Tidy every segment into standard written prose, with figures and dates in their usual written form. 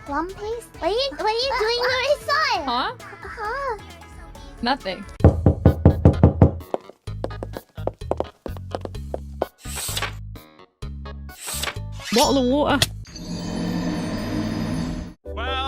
plum paste? What are you doing, Marissa? Huh? Huh? Nothing. Bottle of water.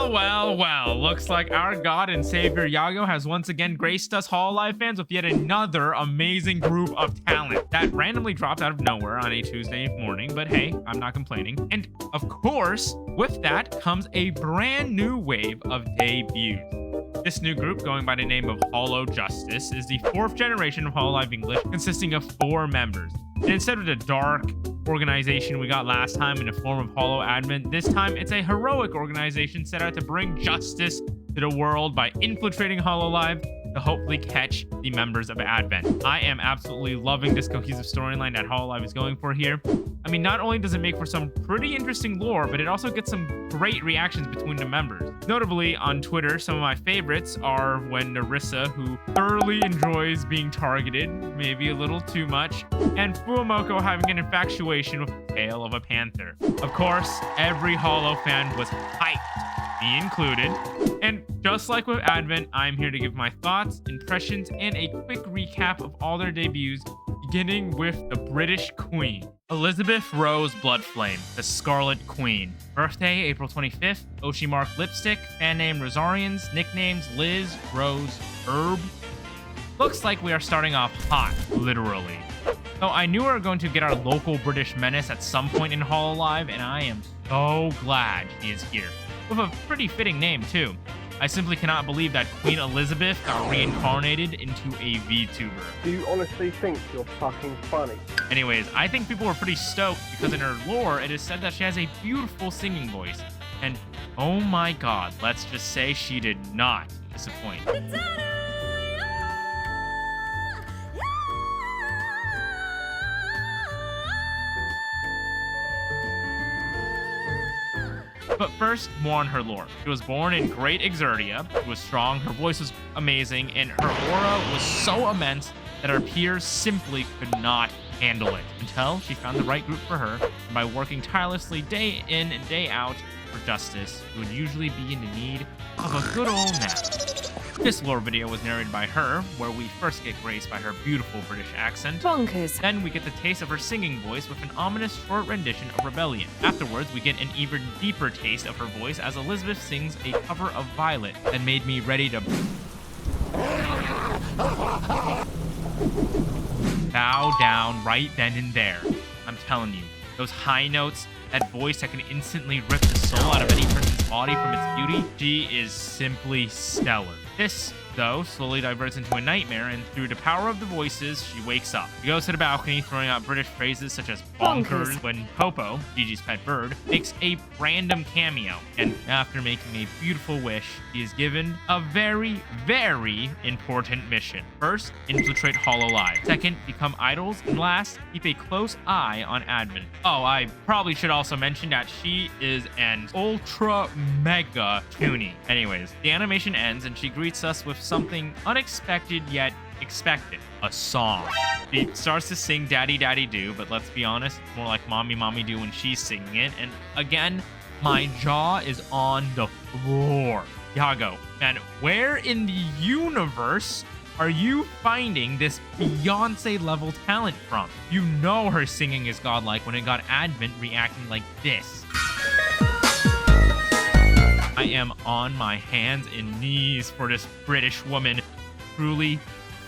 Well, looks like our god and savior Yago has once again graced us HoloLive fans with yet another amazing group of talent that randomly dropped out of nowhere on a Tuesday morning, but hey, I'm not complaining. And of course, with that comes a brand new wave of debuts. This new group, going by the name of HoloJustice, is the 4th generation of HoloLive English, consisting of 4 members. And instead of the dark organization we got last time in the form of Holo Advent, this time it's a heroic organization set out to bring justice to the world by infiltrating HoloLive to hopefully catch the members of Advent. I am absolutely loving this cohesive storyline that HoloLive is going for here. I mean, not only does it make for some pretty interesting lore, but it also gets some great reactions between the members. Notably, on Twitter, some of my favorites are when Narissa, who thoroughly enjoys being targeted, maybe a little too much, and Fuamoko having an infatuation with the tail of a panther. Of course, every Holo fan was hyped, me included. And just like with Advent, I'm here to give my thoughts, impressions, and a quick recap of all their debuts, beginning with the British Queen. Elizabeth Rose Bloodflame, the Scarlet Queen. Birthday, April 25th. Oshi Mark Lipstick. Fan name Rosarians. Nicknames Liz, Rose, Herb. Looks like we are starting off hot, literally. So I knew we were going to get our local British menace at some point in HoloLive, and I am so glad she is here. With a pretty fitting name, too. I simply cannot believe that Queen Elizabeth got reincarnated into a VTuber. Do you honestly think you're fucking funny? Anyways, I think people were pretty stoked because in her lore, it is said that she has a beautiful singing voice. And oh my god, let's just say she did not disappoint. But first, more on her lore. She was born in Great Exerdia. She was strong, her voice was amazing, and her aura was so immense that her peers simply could not handle it until she found the right group for her. And by working tirelessly day in and day out for justice, she would usually be in the need of a good old nap. This lore video was narrated by her, where we first get graced by her beautiful British accent. Bonkers. Then we get the taste of her singing voice with an ominous short rendition of Rebellion. Afterwards, we get an even deeper taste of her voice as Elizabeth sings a cover of Violet that made me ready to bow down right then and there. I'm telling you, those high notes, that voice that can instantly rip the soul out of any person's body from its beauty, she is simply stellar. This, though, slowly diverts into a nightmare, and through the power of the voices, she wakes up. She goes to the balcony, throwing out British phrases such as bonkers, when Popo, Gigi's pet bird, makes a random cameo. And after making a beautiful wish, she is given a very, very important mission. First, infiltrate HoloLive. Second, become idols. And last, keep a close eye on Advent. Oh, I probably should also mention that she is an ultra mega toonie. Anyways, the animation ends, and she greets us with something unexpected yet expected. A song. She starts to sing Daddy Daddy Do, but let's be honest, it's more like Mommy Mommy Do when she's singing it. And again, my jaw is on the floor. Yago, and where in the universe are you finding this Beyonce level talent from? You know her singing is godlike when it got Advent reacting like this. I am on my hands and knees for this British woman. Truly,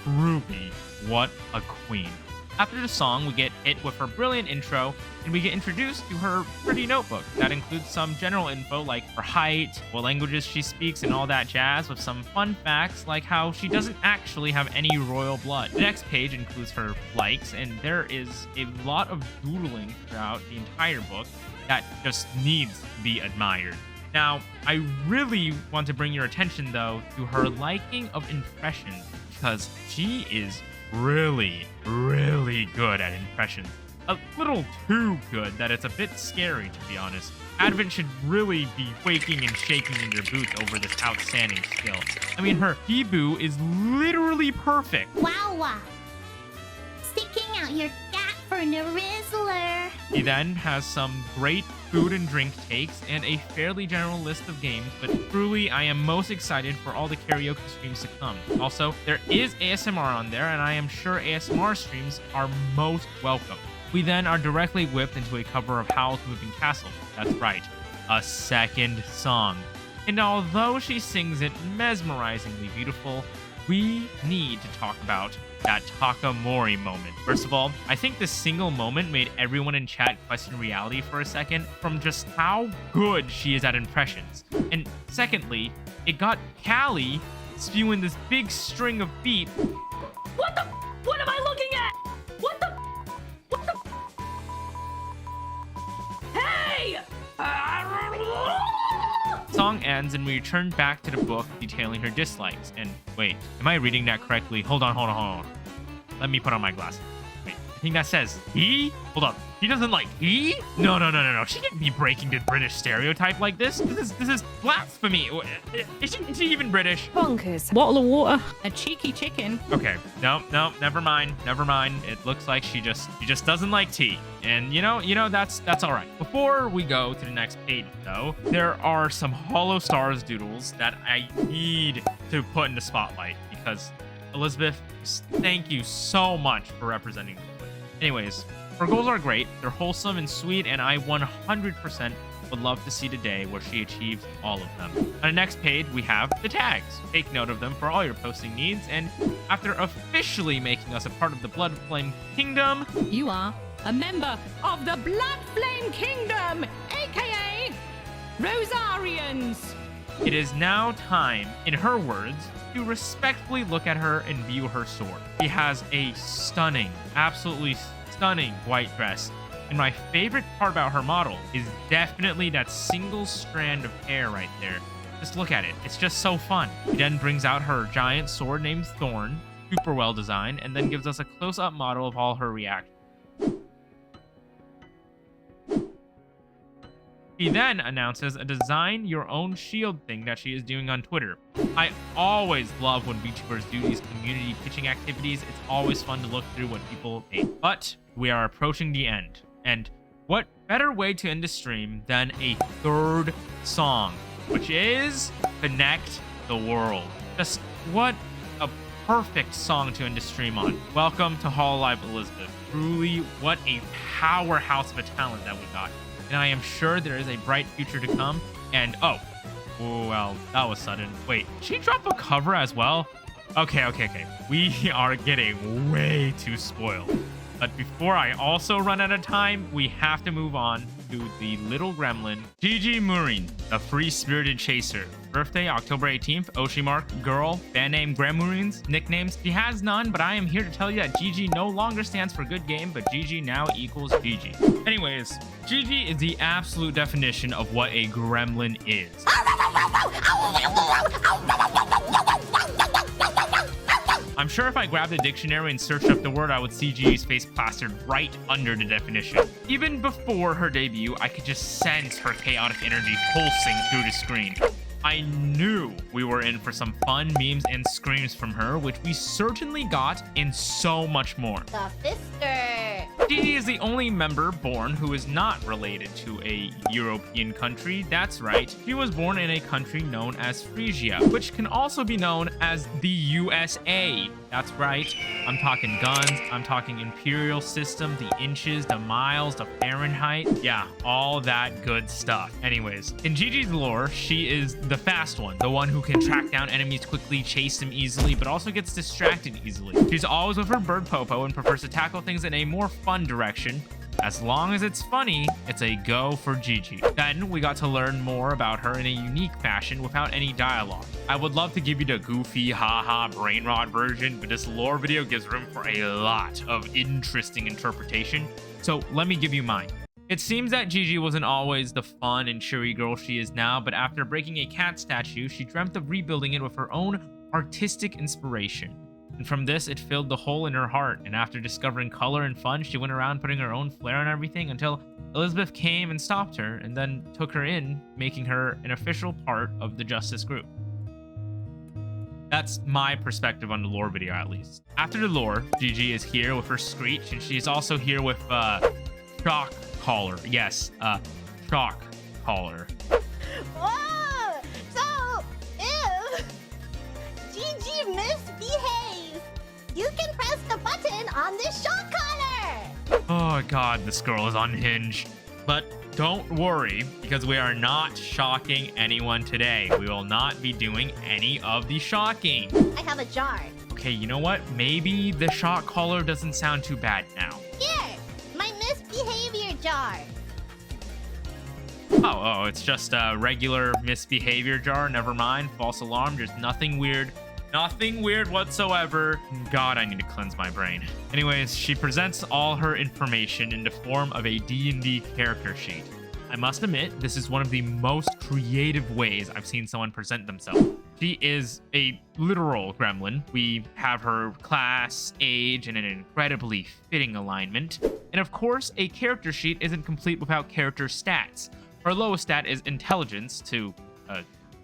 truly, what a queen. After the song, we get hit with her brilliant intro, and we get introduced to her pretty notebook. That includes some general info like her height, what languages she speaks, and all that jazz, with some fun facts like how she doesn't actually have any royal blood. The next page includes her likes, and there is a lot of doodling throughout the entire book that just needs to be admired. Now, I really want to bring your attention, though, to her liking of impressions, because she is really, really good at impressions. A little too good that it's a bit scary, to be honest. Advent should really be quaking and shaking in your boots over this outstanding skill. I mean, her debut is literally perfect. Wow. Sticking out your cat for born a Rizzler. He then has some great food and drink takes and a fairly general list of games, but truly I am most excited for all the karaoke streams to come. Also, there is ASMR on there, and I am sure ASMR streams are most welcome. We then are directly whipped into a cover of Howl's Moving Castle. That's right, a second song. And although she sings it mesmerizingly beautiful, we need to talk about that Takamori moment. First of all, I think this single moment made everyone in chat question reality for a second from just how good she is at impressions. And secondly, it got Callie spewing this big string of beat. What the? What am I looking at? What the? What the? Hey! Song ends and we return back to the book detailing her dislikes. And wait, am I reading that correctly? Hold on. Let me put on my glasses. Wait, I think that says he? Hold up. He doesn't like he? No. She can't be breaking the British stereotype like this. This is blasphemy. Is she even British? Bonkers. Bottle of water. A cheeky chicken. Okay. No, never mind. It looks like she just doesn't like tea. And you know that's all right. Before we go to the next page though, there are some Hollow Stars doodles that I need to put in the spotlight because Elizabeth, thank you so much for representing me. Anyways, her goals are great. They're wholesome and sweet, and I 100% would love to see the day where she achieves all of them. On the next page, we have the tags. Take note of them for all your posting needs, and after officially making us a part of the Blood Flame Kingdom, You are a member of the Blood Flame Kingdom, aka Rosarians. it is now time, in her words, to respectfully look at her and view her sword. She has a stunning, absolutely stunning white dress. And my favorite part about her model is definitely that single strand of hair right there. Just look at it. It's just so fun. She then brings out her giant sword named Thorn, super well designed, and then gives us a close-up model of all her reactions. He then announces a design your own shield thing that she is doing on Twitter. I always love when VTubers do these community pitching activities. It's always fun to look through what people make. But we are approaching the end. And what better way to end a stream than a third song, which is Connect the World. Just what a perfect song to end a stream on. Welcome to Hololive Elizabeth. Truly, what a powerhouse of a talent that we got. And I am sure there is a bright future to come. And oh, well, that was sudden. Wait, she dropped a cover as well? Okay. We are getting way too spoiled. But before I also run out of time, we have to move on to the little gremlin, Gigi Murin, the free-spirited chaser. Birthday, October 18th, Oshimark, girl, band name Gremurins, nicknames. She has none, but I am here to tell you that Gigi no longer stands for good game, but Gigi now equals Gigi. Anyways, Gigi is the absolute definition of what a gremlin is. I'm sure if I grabbed a dictionary and searched up the word, I would see Gigi's face plastered right under the definition. Even before her debut, I could just sense her chaotic energy pulsing through the screen. I knew we were in for some fun memes and screams from her, which we certainly got, and so much more. The Fisker. Gigi is the only member born who is not related to a European country. That's right, she was born in a country known as Phrygia, which can also be known as the USA. That's right, I'm talking guns, I'm talking imperial system, the inches, the miles, the Fahrenheit. Yeah, all that good stuff. Anyways, in Gigi's lore, she is the fast one, the one who can track down enemies quickly, chase them easily, but also gets distracted easily. She's always with her bird Popo and prefers to tackle things in a more fun direction. As long as it's funny, it's a go for Gigi. Then we got to learn more about her in a unique fashion without any dialogue. I would love to give you the goofy, haha, brain rot version, but this lore video gives room for a lot of interesting interpretation. So let me give you mine. It seems that Gigi wasn't always the fun and cheery girl she is now, but after breaking a cat statue, she dreamt of rebuilding it with her own artistic inspiration. And from this, it filled the hole in her heart. And after discovering color and fun, she went around putting her own flair on everything until Elizabeth came and stopped her and then took her in, making her an official part of the Justice group. That's my perspective on the lore video, at least. After the lore, Gigi is here with her Screech, and she's also here with Shock Collar. Yes, Shock Collar. Whoa! So, if Gigi misbehaves, you can press the button on this shock collar! Oh god, this girl is unhinged. But don't worry, because we are not shocking anyone today. We will not be doing any of the shocking. I have a jar. Okay, you know what? Maybe the shock collar doesn't sound too bad now. Here! My misbehavior jar. Oh, it's just a regular misbehavior jar. Never mind. False alarm. There's nothing weird. Nothing weird whatsoever. God, I need to cleanse my brain. Anyways, she presents all her information in the form of a D&D character sheet. I must admit, this is one of the most creative ways I've seen someone present themselves. She is a literal gremlin. We have her class, age, and an incredibly fitting alignment. And of course, a character sheet isn't complete without character stats. Her lowest stat is intelligence, to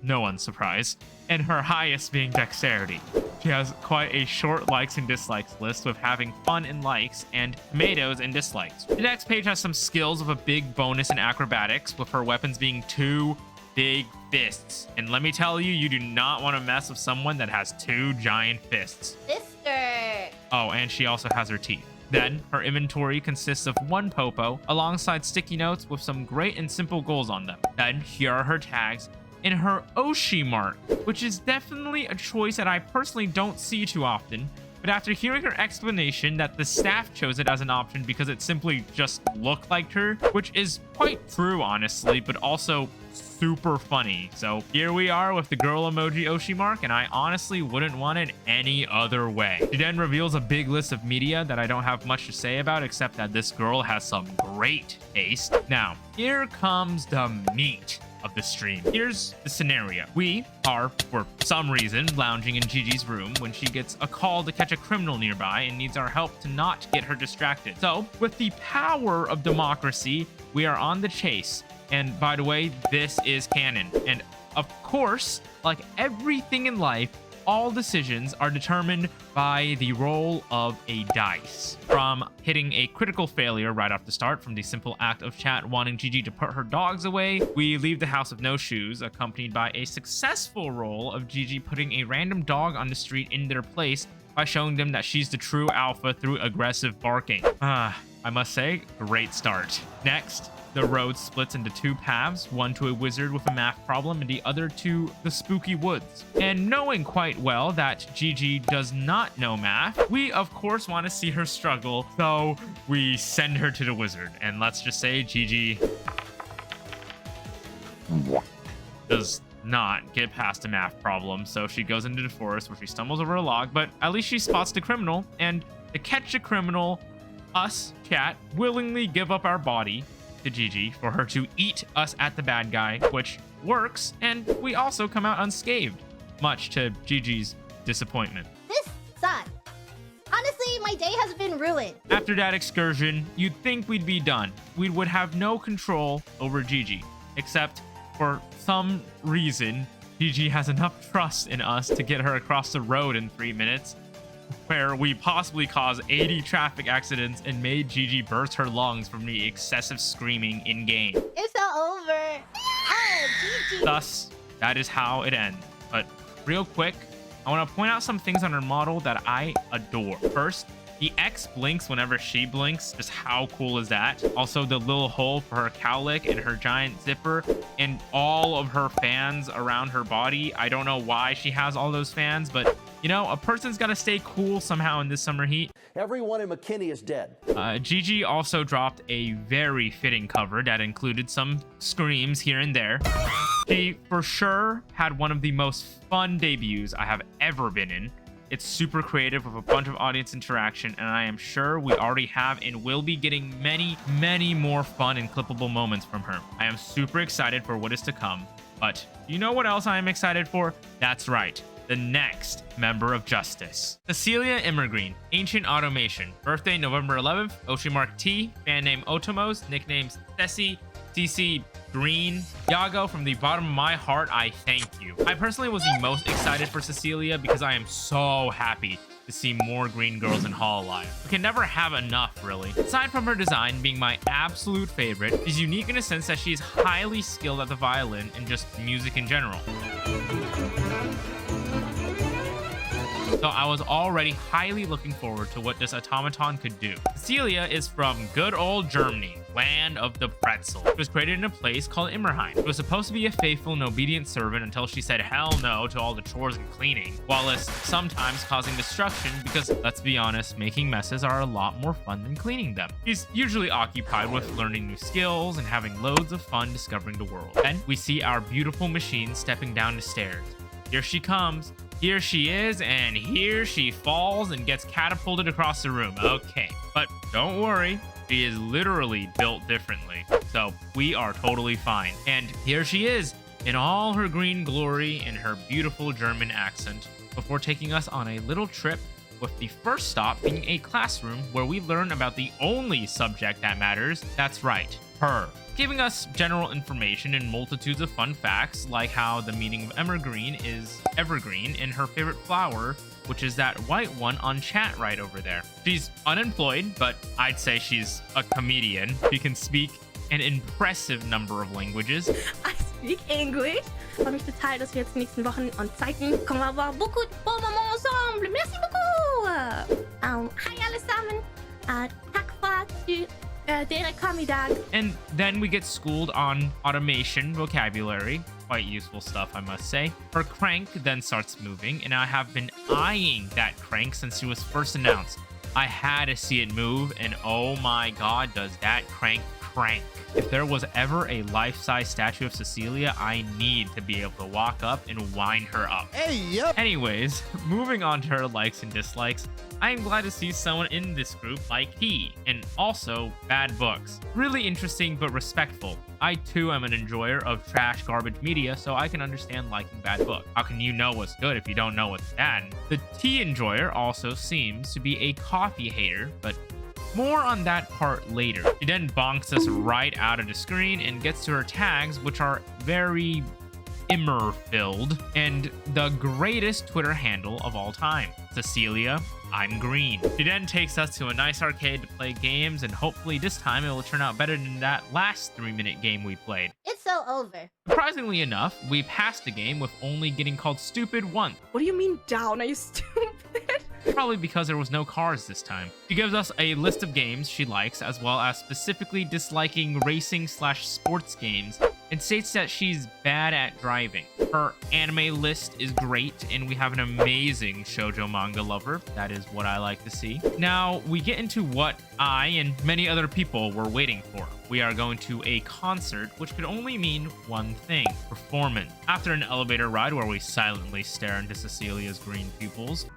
no one's surprise, and her highest being dexterity. She has quite a short likes and dislikes list, with having fun in likes and tomatoes in dislikes. The next page has some skills with a big bonus in acrobatics, with her weapons being 2 big fists. And let me tell you, you do not want to mess with someone that has 2 giant fists. Sister! Oh, and she also has her teeth. Then, her inventory consists of 1 popo, alongside sticky notes with some great and simple goals on them. Then, here are her tags, and her Oshi mark, which is definitely a choice that I personally don't see too often, but after hearing her explanation that the staff chose it as an option because it simply just looked like her, which is quite true honestly, but also super funny. So here we are with the girl emoji Oshi mark, and I honestly wouldn't want it any other way. She then reveals a big list of media that I don't have much to say about, except that this girl has some great taste. Now, here comes the meat of the stream. Here's the scenario. We are, for some reason, lounging in Gigi's room when she gets a call to catch a criminal nearby and needs our help to not get her distracted. So, with the power of democracy, we are on the chase. And by the way, this is canon. And of course, like everything in life, all decisions are determined by the roll of a dice. From hitting a critical failure right off the start from the simple act of chat wanting Gigi to put her dogs away, we leave the house of no shoes, accompanied by a successful roll of Gigi putting a random dog on the street in their place by showing them that she's the true alpha through aggressive barking. I must say, great start. Next, the road splits into 2 paths, one to a wizard with a math problem and the other to the spooky woods. And knowing quite well that Gigi does not know math, we of course want to see her struggle, so we send her to the wizard. And let's just say Gigi does not get past a math problem, so she goes into the forest where she stumbles over a log, but at least she spots the criminal, and to catch the criminal, us, chat, willingly give up our body to Gigi for her to eat us at the bad guy, which works, and we also come out unscathed, much to Gigi's disappointment. This sucks. Honestly, my day has been ruined. After that excursion, you'd think we'd be done. We would have no control over Gigi, except for some reason, Gigi has enough trust in us to get her across the road in 3 minutes, where we possibly caused 80 traffic accidents and made Gigi burst her lungs from the excessive screaming in-game. It's all over. Oh, Gigi. Thus, that is how it ends. But real quick, I want to point out some things on her model that I adore. First, the X blinks whenever she blinks. Just how cool is that? Also, the little hole for her cowlick and her giant zipper and all of her fans around her body. I don't know why she has all those fans, but you know, a person's got to stay cool somehow in this summer heat. Everyone in McKinney is dead. Gigi also dropped a very fitting cover that included some screams here and there. She for sure had one of the most fun debuts I have ever been in. It's super creative with a bunch of audience interaction, and I am sure we already have and will be getting many, many more fun and clippable moments from her. I am super excited for what is to come, but you know what else I am excited for? That's right, the next member of Justice. Cecilia Immergreen, Ancient Automation. Birthday November 11th, Oshi Mark T, fan name Otomos, nicknames Ceci, CC green. Yago, from the bottom of my heart, I thank you. I personally was the most excited for Cecilia because I am so happy to see more green girls in Hololive. We can never have enough, really. Aside from her design being my absolute favorite, she's unique in a sense that she's highly skilled at the violin and just music in general. So I was already highly looking forward to what this automaton could do. Cecilia is from good old Germany, land of the pretzel. She was created in a place called Immerheim. She was supposed to be a faithful and obedient servant until she said hell no to all the chores and cleaning, while sometimes causing destruction because, let's be honest, making messes are a lot more fun than cleaning them. She's usually occupied with learning new skills and having loads of fun discovering the world. Then we see our beautiful machine stepping down the stairs. Here she comes. Here she is, and here she falls and gets catapulted across the room. Okay, but don't worry. She is literally built differently, so we are totally fine. And here she is in all her green glory and her beautiful German accent before taking us on a little trip, with the first stop being a classroom where we learn about the only subject that matters. That's right, her. Giving us general information and multitudes of fun facts, like how the meaning of evergreen is evergreen and her favorite flower, which is that white one on chat right over there. She's unemployed, but I'd say she's a comedian. She can speak an impressive number of languages. I speak English. Ich freue mich total, dass wir jetzt die nächsten Wochen on Zeiten kommen wir avoir beaucoup de beaux moments ensemble. Merci beaucoup. Hi allesamen. Tack för att du kom idag. And then we get schooled on automation vocabulary. Quite useful stuff, I must say. Her crank then starts moving, and I have been eyeing that crank since she was first announced. I had to see it move, and oh my god, does that crank crank. If there was ever a life-size statue of Cecilia, I need to be able to walk up and wind her up. Hey, yep. Anyways, moving on to her likes and dislikes, I am glad to see someone in this group like he, and also bad books. Really interesting but respectful. I too am an enjoyer of trash garbage media, so I can understand liking bad books. How can you know what's good if you don't know what's bad? The tea enjoyer also seems to be a coffee hater, but more on that part later. She then bonks us right out of the screen and gets to her tags, which are very immer-filled, and the greatest Twitter handle of all time. Cecilia, I'm green. She then takes us to a nice arcade to play games, and hopefully this time it will turn out better than that last 3-minute game we played. It's so over. Surprisingly enough, we passed the game with only getting called stupid once. What do you mean down? Are you stupid? Probably because there was no cars this time. She gives us a list of games she likes, as well as specifically disliking racing/sports games, and states that she's bad at driving. Her anime list is great, and we have an amazing shoujo manga lover. That is what I like to see. Now, we get into what I and many other people were waiting for. We are going to a concert, which could only mean one thing: performance. After an elevator ride where we silently stare into Cecilia's green pupils,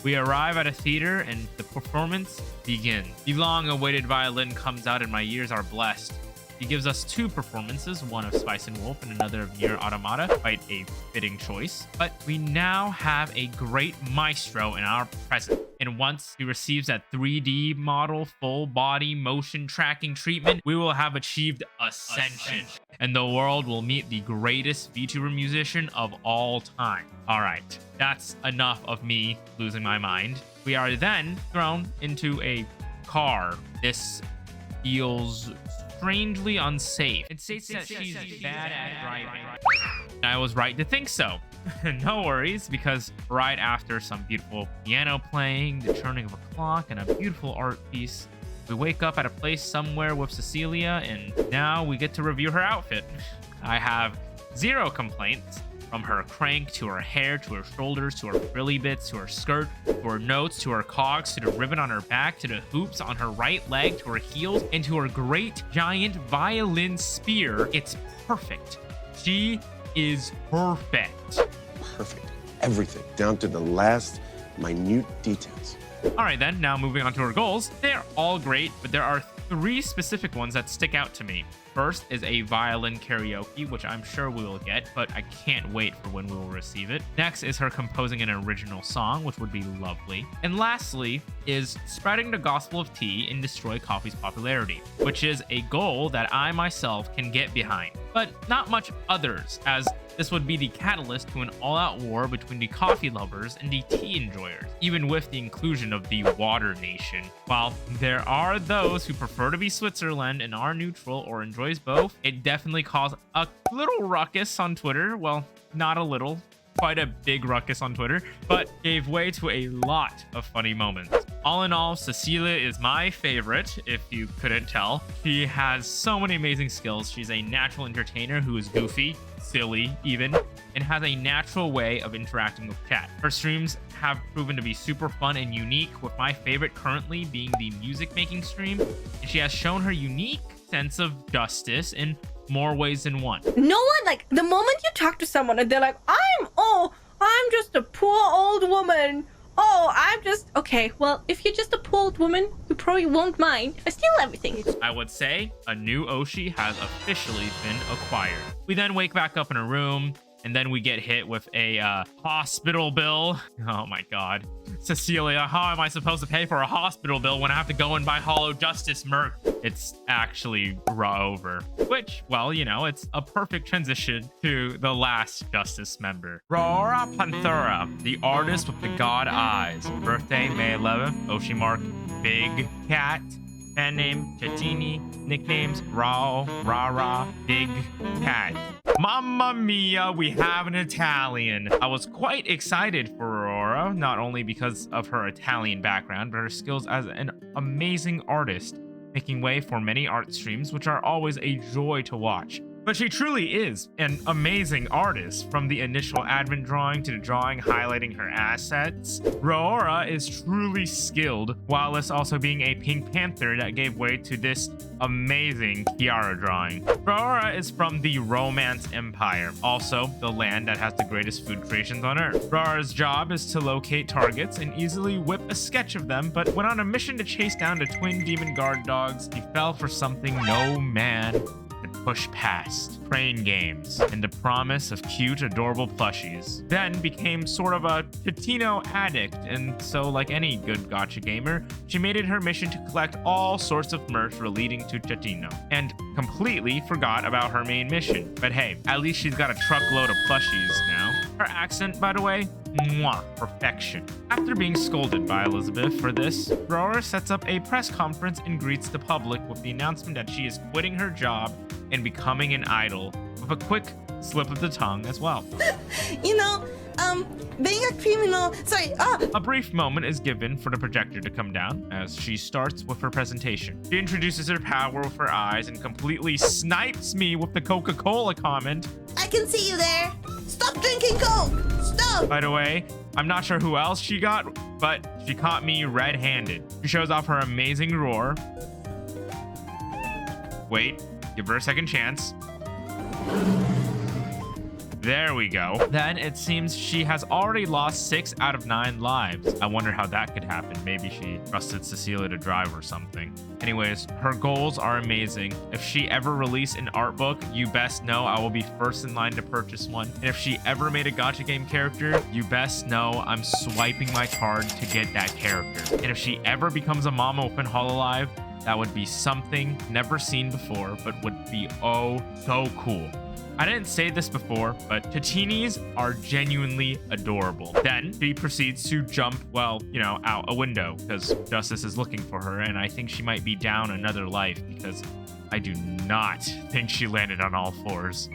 we arrive at a theater and the performance begins. The long-awaited violin comes out and my ears are blessed. He gives us 2 performances, one of Spice and Wolf and another of Nier Automata. Quite a fitting choice. But we now have a great maestro in our presence. And once he receives that 3D model full body motion tracking treatment, we will have achieved ascension. And the world will meet the greatest VTuber musician of all time. All right, that's enough of me losing my mind. We are then thrown into a car. This feels strangely unsafe. It states that she's bad at driving. I was right to think so. No worries, because right after some beautiful piano playing, the churning of a clock, and a beautiful art piece, we wake up at a place somewhere with Cecilia, and now we get to review her outfit. I have 0 complaints. From her crank, to her hair, to her shoulders, to her frilly bits, to her skirt, to her notes, to her cogs, to the ribbon on her back, to the hoops on her right leg, to her heels, and to her great giant violin spear. It's perfect. She is perfect. Perfect. Everything, down to the last minute details. All right then, now moving on to her goals. They're all great, but there are 3 specific ones that stick out to me. First is a violin karaoke, which I'm sure we will get, but I can't wait for when we will receive it. Next is her composing an original song, which would be lovely. And lastly is spreading the gospel of tea and destroy coffee's popularity, which is a goal that I myself can get behind, but not much others, as this would be the catalyst to an all-out war between the coffee lovers and the tea enjoyers, even with the inclusion of the water nation. While there are those who prefer to be Switzerland and are neutral or enjoys both, it definitely caused a little ruckus on Twitter. Well, not a little, quite a big ruckus on Twitter, but gave way to a lot of funny moments. All in all, Cecilia is my favorite, if you couldn't tell. She has so many amazing skills. She's a natural entertainer who is goofy, silly even, and has a natural way of interacting with chat. Her streams have proven to be super fun and unique, with my favorite currently being the music making stream, and she has shown her unique sense of justice in more ways than one. No one, like, the moment you talk to someone and they're like, I'm just a poor old woman. Okay, well, if you're just a poor old woman, you probably won't mind if I steal everything. I would say a new Oshi has officially been acquired. We then wake back up in a room, and then we get hit with a hospital bill. Oh my god. Cecilia, how am I supposed to pay for a hospital bill when I have to go and buy HoloJustice merch? It's actually Raora, which, well, you know, it's a perfect transition to the last Justice member. Raora Panthera, the artist with the god eyes. Birthday, May 11th. Oshi mark, Big Cat. Fan name, Chatini. Nicknames, Rao, Rara, Big Cat. Mamma mia, we have an Italian. I was quite excited for Raora, not only because of her Italian background, but her skills as an amazing artist, making way for many art streams, which are always a joy to watch. But she truly is an amazing artist, from the initial advent drawing to the drawing highlighting her assets. Raora is truly skilled, while this also being a Pink Panther that gave way to this amazing Kiara drawing. Raora is from the Romance Empire, also the land that has the greatest food creations on Earth. Raora's job is to locate targets and easily whip a sketch of them, but when on a mission to chase down the twin demon guard dogs, he fell for something no man could push past: train games and the promise of cute, adorable plushies. Then became sort of a Totino addict, and so, like any good gacha gamer, she made it her mission to collect all sorts of merch relating to Totino, and completely forgot about her main mission. But hey, at least she's got a truckload of plushies now. Her accent, by the way, mwah, perfection. After being scolded by Elizabeth for this, Raora sets up a press conference and greets the public with the announcement that she is quitting her job and becoming an idol, with a quick slip of the tongue as well. You know, being a criminal, A brief moment is given for the projector to come down as she starts with her presentation. She introduces her power with her eyes and completely snipes me with the Coca-Cola comment. I can see you there. Stop drinking Coke. Stop. By the way, I'm not sure who else she got, but she caught me red-handed. She shows off her amazing roar. Wait, give her a second chance. There we go. Then it seems she has already lost 6 out of 9 lives. I wonder how that could happen. Maybe she trusted Cecilia to drive or something. Anyways, her goals are amazing. If she ever released an art book, you best know I will be first in line to purchase one. And if she ever made a gacha game character, you best know I'm swiping my card to get that character. And if she ever becomes a mom open HoloLive, that would be something never seen before, but would be oh so cool. I didn't say this before, but Tatinis are genuinely adorable. Then she proceeds to jump, well, you know, out a window because Justice is looking for her, and I think she might be down another life because I do not think she landed on all fours.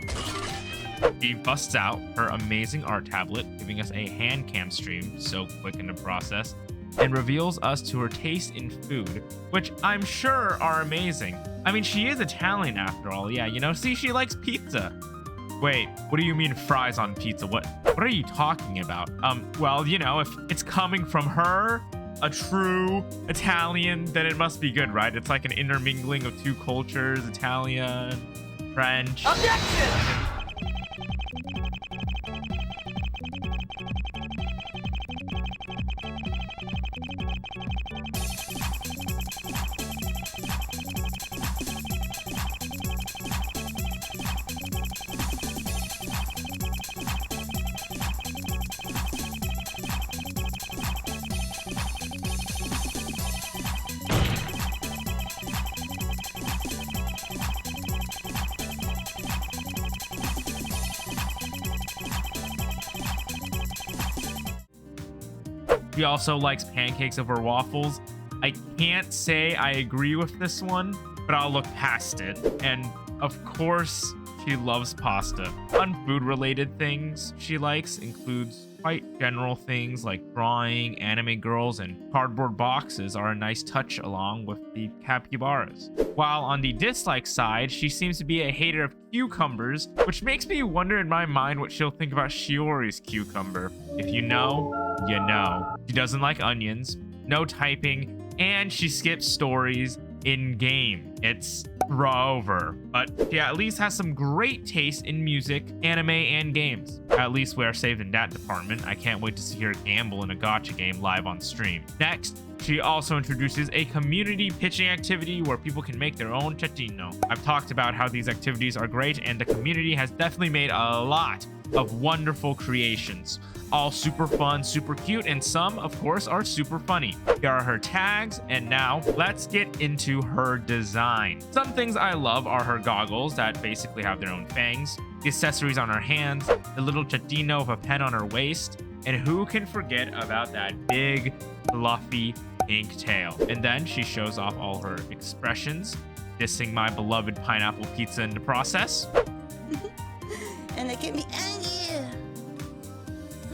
She busts out her amazing art tablet, giving us a hand cam stream, so quick in the process, and reveals us to her taste in food, which I'm sure are amazing. I mean, she is Italian after all. Yeah, you know, see, she likes pizza. Wait, what do you mean fries on pizza? What are you talking about? Well, you know, if it's coming from her, a true Italian, then it must be good, right? It's like an intermingling of two cultures, Italian, French. Objection! She also likes pancakes over waffles. I can't say I agree with this one, but I'll look past it. And of course, she loves pasta. Fun food-related things she likes includes quite general things like drawing, anime girls, and cardboard boxes are a nice touch along with the capybaras. While on the dislike side, she seems to be a hater of cucumbers, which makes me wonder in my mind what she'll think about Shiori's cucumber. If you know, you know. She doesn't like onions, no typing, and she skips stories in game. It's Raora, but she at least has some great taste in music, anime, and games. At least we are saved in that department. I can't wait to see her gamble in a gacha game live on stream. Next, she also introduces a community pitching activity where people can make their own chatino. I've talked about how these activities are great, and the community has definitely made a lot of wonderful creations. All super fun, super cute, and some, of course, are super funny. Here are her tags, and now let's get into her design. Some things I love are her goggles that basically have their own fangs, the accessories on her hands, the little chatino of a pen on her waist, and who can forget about that big, fluffy pink tail? And then she shows off all her expressions, dissing my beloved pineapple pizza in the process. And they get me angry.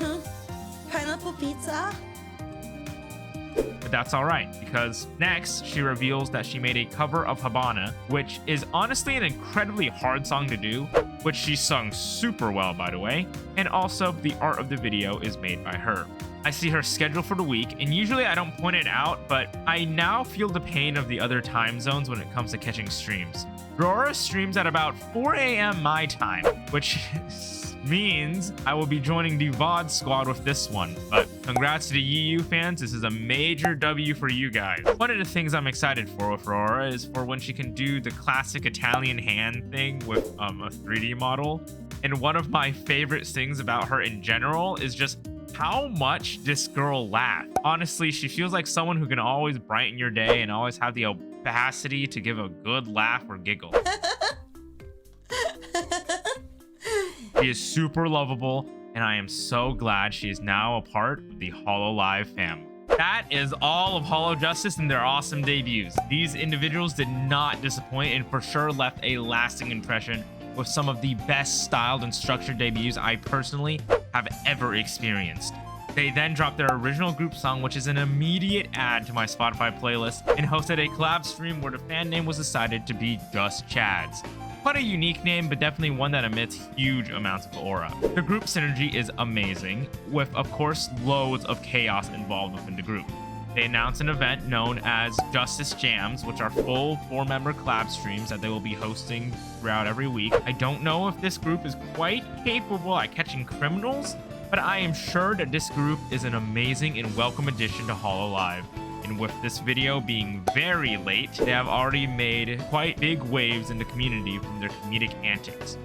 Huh? Pineapple pizza? But that's all right, because next she reveals that she made a cover of Habana, which is honestly an incredibly hard song to do, which she sung super well, by the way, and also the art of the video is made by her. I see her schedule for the week, and usually I don't point it out, but I now feel the pain of the other time zones when it comes to catching streams. Raora streams at about 4 a.m. my time, which means I will be joining the VOD squad with this one. But congrats to the EU fans, this is a major W for you guys. One of the things I'm excited for with Raora is for when she can do the classic Italian hand thing with a 3D model. And one of my favorite things about her in general is just how much this girl laughs. Honestly, she feels like someone who can always brighten your day and always have the capacity to give a good laugh or giggle. She is super lovable, and I am so glad she is now a part of the HoloLive family. That is all of HoloJustice and their awesome debuts. These individuals did not disappoint and for sure left a lasting impression with some of the best styled and structured debuts I personally have ever experienced. They then dropped their original group song, which is an immediate add to my Spotify playlist, and hosted a collab stream where the fan name was decided to be Just Chads. Quite a unique name, but definitely one that emits huge amounts of aura. The group synergy is amazing, with of course loads of chaos involved within the group. They announced an event known as Justice Jams, which are full 4-member collab streams that they will be hosting throughout every week. I don't know if this group is quite capable at catching criminals, but I am sure that this group is an amazing and welcome addition to HoloLive. And with this video being very late, they have already made quite big waves in the community from their comedic antics.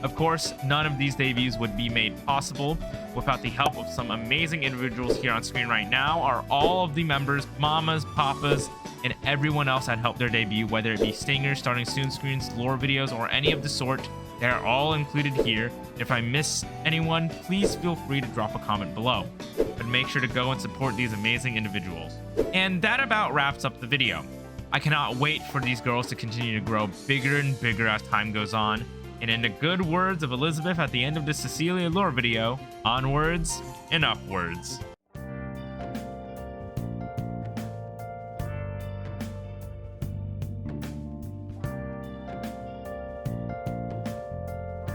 Of course, none of these debuts would be made possible without the help of some amazing individuals here on screen right now are all of the members, mamas, papas, and everyone else that helped their debut, whether it be stingers, starting soon screens, lore videos, or any of the sort. They are all included here. If I miss anyone, please feel free to drop a comment below. But make sure to go and support these amazing individuals. And that about wraps up the video. I cannot wait for these girls to continue to grow bigger and bigger as time goes on. And in the good words of Elizabeth at the end of the Cecilia lore video, onwards and upwards.